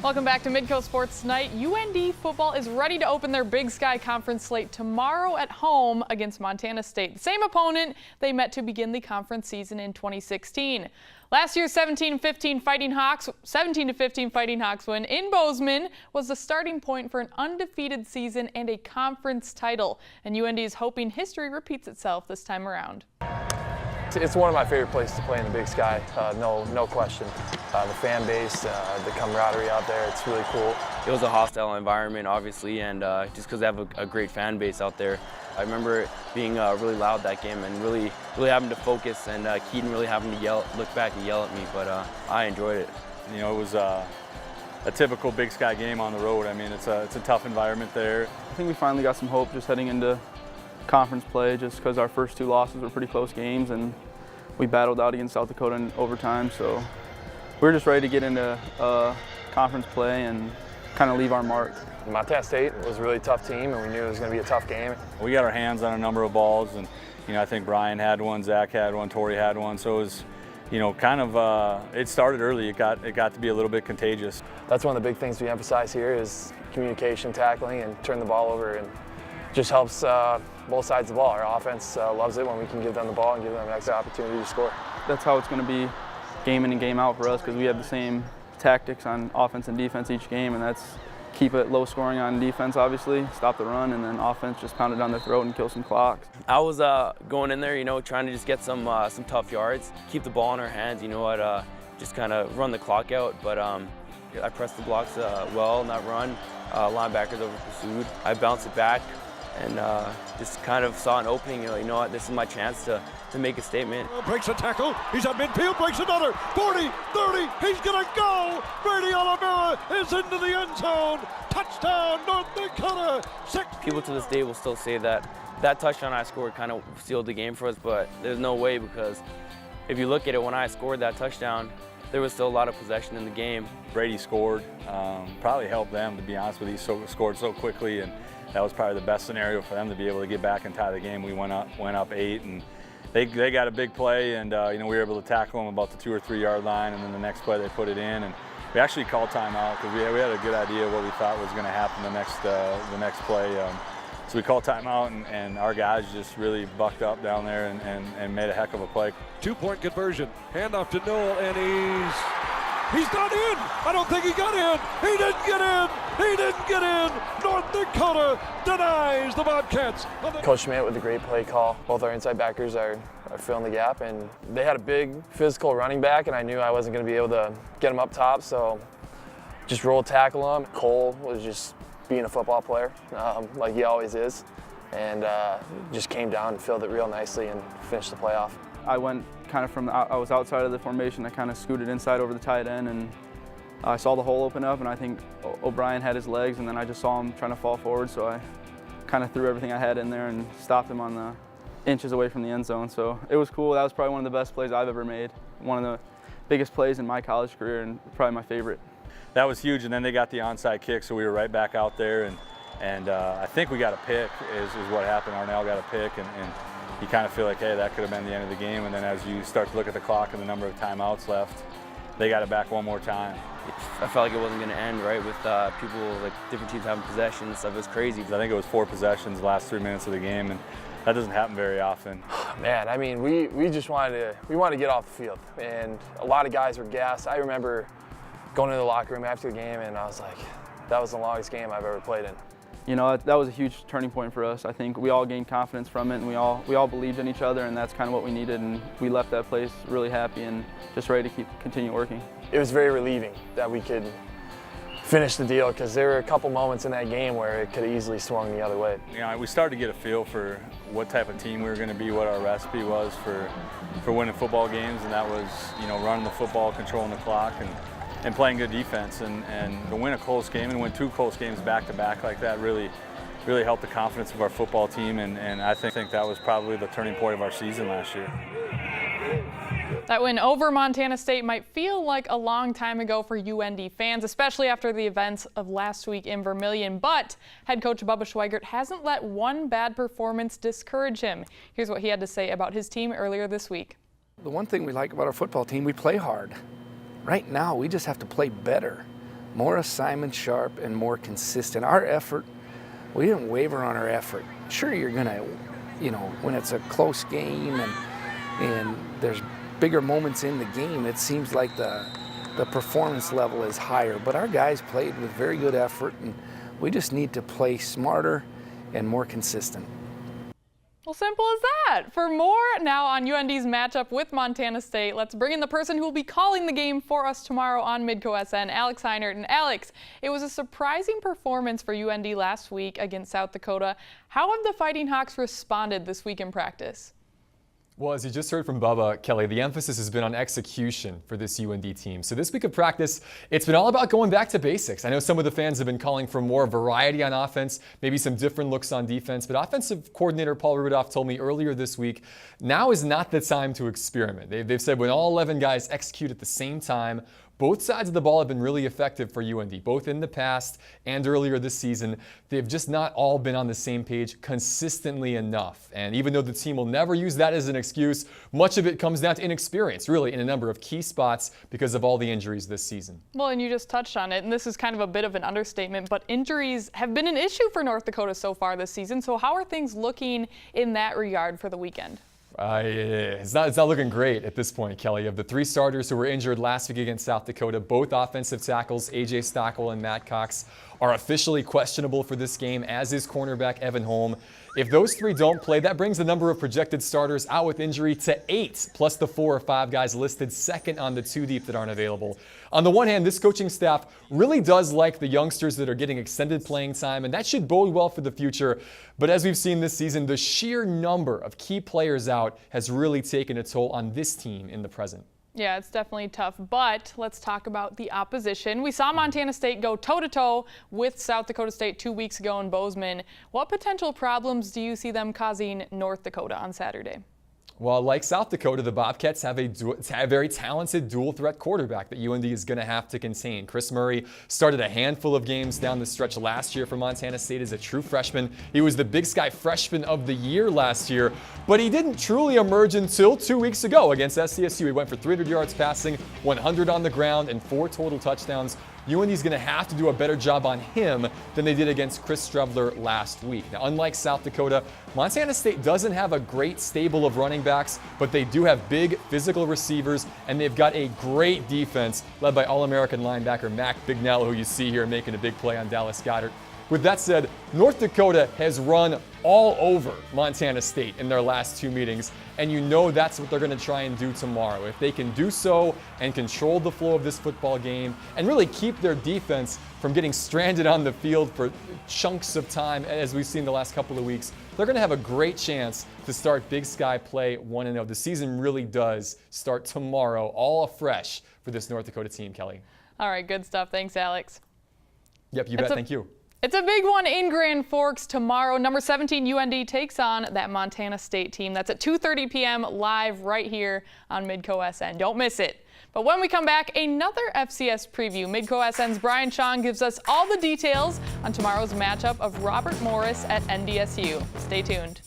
Welcome back to Midco Sports Tonight. UND football is ready to open their Big Sky Conference slate tomorrow at home against Montana State, the same opponent they met to begin the conference season in 2016. Last year's 17-15 Fighting Hawks win in Bozeman was the starting point for an undefeated season and a conference title. And UND is hoping history repeats itself this time around. It's one of my favorite places to play in the Big Sky, no question. The fan base, the camaraderie out there, it's really cool. It was a hostile environment, obviously, and just because they have a great fan base out there. I remember it being really loud that game and really having to focus, and Keaton really having to look back and yell at me, but I enjoyed it. You know, it was a typical Big Sky game on the road. I mean, it's a tough environment there. I think we finally got some hope just heading into conference play, just because our first two losses were pretty close games and we battled out against South Dakota in overtime, so we're just ready to get into conference play and kind of leave our mark. Montana State was a really tough team, and we knew it was going to be a tough game. We got our hands on a number of balls, and I think Brian had one, Zach had one, Tori had one, so it was kind of it started early. It got to be a little bit contagious. That's one of the big things we emphasize here is communication, tackling, and turn the ball over, and just helps both sides of the ball. Our offense loves it when we can give them the ball and give them an extra opportunity to score. That's how it's going to be game in and game out for us, because we have the same tactics on offense and defense each game, and that's keep it low scoring on defense, obviously, stop the run, and then offense just pound it down their throat and kill some clocks. I was going in there, trying to just get some tough yards, keep the ball in our hands, just kind of run the clock out, but I pressed the blocks well in that run. Linebackers over pursued. I bounced it back and just kind of saw an opening. You know what, this is my chance to make a statement. Breaks a tackle, he's at midfield, breaks another, 40, 30, he's gonna go! Brady Oliveira is into the end zone, touchdown North Dakota, 6. People to this day will still say that touchdown I scored kind of sealed the game for us, but there's no way, because if you look at it, when I scored that touchdown, there was still a lot of possession in the game. Brady scored, probably helped them, to be honest with you. Scored so quickly, and that was probably the best scenario for them to be able to get back and tie the game. We went up 8, and they got a big play, and we were able to tackle them about the 2 or 3 yard line, and then the next play they put it in, and we actually called timeout because we had a good idea what we thought was going to happen the next play. So we called timeout, and our guys just really bucked up down there and made a heck of a play. 2-point conversion, handoff to Noel, and he's not in. I don't think he got in. He didn't get in. He didn't get in. North Dakota denies the Bobcats. Coach Schmidt with a great play call. Both our inside backers are filling the gap, and they had a big physical running back, and I knew I wasn't going to be able to get him up top, so just roll tackle him. Cole was just being a football player, like he always is, and just came down and filled it real nicely and finished the play off. I went kind of I was outside of the formation. I kind of scooted inside over the tight end, and I saw the hole open up, and I think O'Brien had his legs, and then I just saw him trying to fall forward, so I kind of threw everything I had in there and stopped him on the inches away from the end zone. So it was cool. That was probably one of the best plays I've ever made. One of the biggest plays in my college career, and probably my favorite. That was huge, and then they got the onside kick, so we were right back out there, and I think we got a pick is what happened. Arnell got a pick, and you kind of feel like, hey, that could have been the end of the game, and then as you start to look at the clock and the number of timeouts left, they got it back one more time. I felt like it wasn't going to end, right, with people, like different teams having possession and stuff. It was crazy. I think it was 4 possessions the last 3 minutes of the game, and that doesn't happen very often. Man, I mean, we just wanted to get off the field, and a lot of guys were gassed. I remember going into the locker room after the game, and I was like, that was the longest game I've ever played in. That was a huge turning point for us. I think we all gained confidence from it, and we all believed in each other, and that's kind of what we needed, and we left that place really happy and just ready to continue working. It was very relieving that we could finish the deal, because there were a couple moments in that game where it could have easily swung the other way. We started to get a feel for what type of team we were going to be, what our recipe was for winning football games, and that was running the football, controlling the clock, and playing good defense, and to win a close game and win 2 close games back to back like that really helped the confidence of our football team, and I think that was probably the turning point of our season last year. That win over Montana State might feel like a long time ago for UND fans, especially after the events of last week in Vermillion. But head coach Bubba Schweigert hasn't let one bad performance discourage him. Here's what he had to say about his team earlier this week. The one thing we like about our football team, we play hard. Right now, we just have to play better, more assignment sharp and more consistent. Our effort, we didn't waver on our effort. Sure, you're gonna, when it's a close game and there's bigger moments in the game, it seems like the performance level is higher. But our guys played with very good effort, and we just need to play smarter and more consistent. Well, simple as that. For more now on UND's matchup with Montana State, let's bring in the person who will be calling the game for us tomorrow on Midco SN, Alex Heinert. And Alex, it was a surprising performance for UND last week against South Dakota. How have the Fighting Hawks responded this week in practice? Well, as you just heard from Bubba, Kelly, the emphasis has been on execution for this UND team. So this week of practice, it's been all about going back to basics. I know some of the fans have been calling for more variety on offense, maybe some different looks on defense, but offensive coordinator Paul Rudolph told me earlier this week, now is not the time to experiment. They've said when all 11 guys execute at the same time, both sides of the ball have been really effective for UND, both in the past and earlier this season. They've just not all been on the same page consistently enough. And even though the team will never use that as an excuse, much of it comes down to inexperience, really, in a number of key spots because of all the injuries this season. Well, and you just touched on it, and this is kind of a bit of an understatement, but injuries have been an issue for North Dakota so far this season. So how are things looking in that regard for the weekend? It's not looking great at this point, Kelly. Of the 3 starters who were injured last week against South Dakota, both offensive tackles, A.J. Stockwell and Matt Cox, are officially questionable for this game, as is cornerback Evan Holm. If those 3 don't play, that brings the number of projected starters out with injury to 8, plus the 4 or 5 guys listed second on the 2 deep that aren't available. On the one hand, this coaching staff really does like the youngsters that are getting extended playing time, and that should bode well for the future. But as we've seen this season, the sheer number of key players out has really taken a toll on this team in the present. Yeah, it's definitely tough, but let's talk about the opposition. We saw Montana State go toe-to-toe with South Dakota State 2 weeks ago in Bozeman. What potential problems do you see them causing North Dakota on Saturday? Well, like South Dakota, the Bobcats have a very talented dual-threat quarterback that UND is going to have to contain. Chris Murray started a handful of games down the stretch last year for Montana State as a true freshman. He was the Big Sky Freshman of the Year last year, but he didn't truly emerge until 2 weeks ago against SCSU. He went for 300 yards passing, 100 on the ground, and 4 total touchdowns. UND is going to have to do a better job on him than they did against Chris Strevler last week. Now, unlike South Dakota, Montana State doesn't have a great stable of running backs, but they do have big physical receivers, and they've got a great defense led by All-American linebacker Mac Bignell, who you see here making a big play on Dallas Goedert. With that said, North Dakota has run all over Montana State in their last 2 meetings, and you know that's what they're going to try and do tomorrow. If they can do so and control the flow of this football game and really keep their defense from getting stranded on the field for chunks of time, as we've seen the last couple of weeks, they're going to have a great chance to start Big Sky play 1-0. The season really does start tomorrow, all afresh for this North Dakota team, Kelly. All right, good stuff. Thanks, Alex. Yep, you bet. Thank you. It's a big one in Grand Forks tomorrow. Number 17 UND takes on that Montana State team. That's at 2:30 p.m. live right here on Midco SN. Don't miss it. But when we come back, another FCS preview. Midco SN's Brian Chong gives us all the details on tomorrow's matchup of Robert Morris at NDSU. Stay tuned.